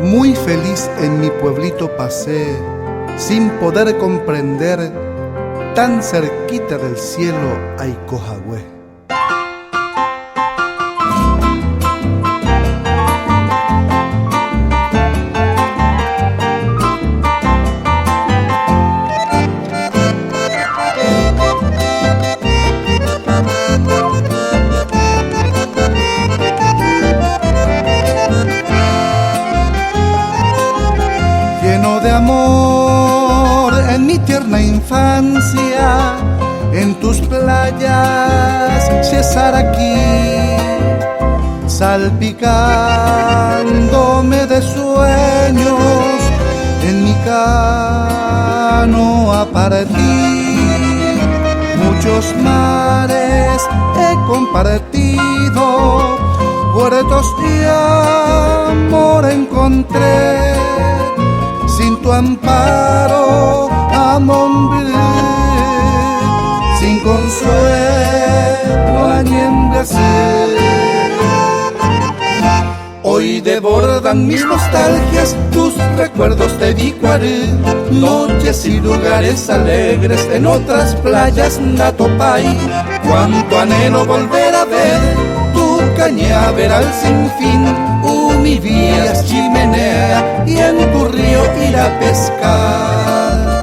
Muy feliz en mi pueblito pasé, sin poder comprender, tan cerquita del cielo hay Cojagüe. Lleno de amor en mi tierna infancia, en tus playas, César, aquí, salpicándome de sueños, en mi canoa partí. Muchos mares he compartido, puertos de amor encontré. Sin tu amparo, Amonblé, sin consuelo, Añemblacé. Hoy debordan mis nostalgias, tus recuerdos de Dicuaré, noches y lugares alegres en otras playas Natopay. Cuánto anhelo volver a ver tu cañaveral sin fin, mi vías chimenea, y en tu río ir a pescar.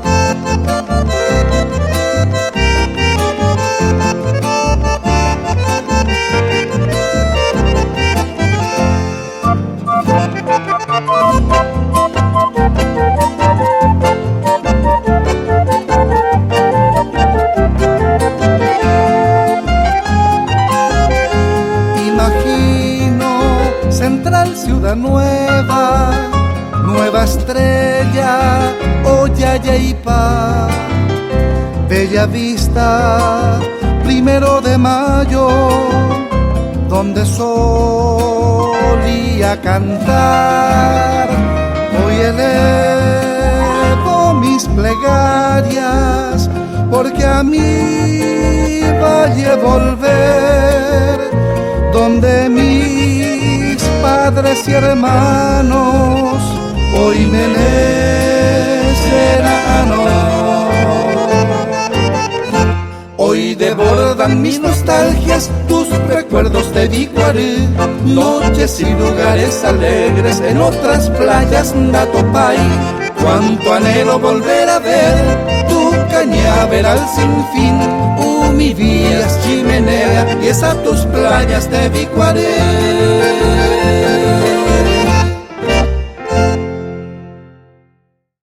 Central Ciudad Nueva, Nueva Estrella, Ollantaytambo, Bella Vista, 1 de Mayo, donde solía cantar. Hoy elevo mis plegarias, porque a mi valle volver, donde mis padres y hermanos hoy me serán. Hoy debordan mis nostalgias, tus recuerdos de Dicuaré, noches y lugares alegres en otras playas Natopay. Cuánto anhelo volver a ver tu cañaveral sin fin, mi vías chimenea, y esas tus playas de Dicuaré.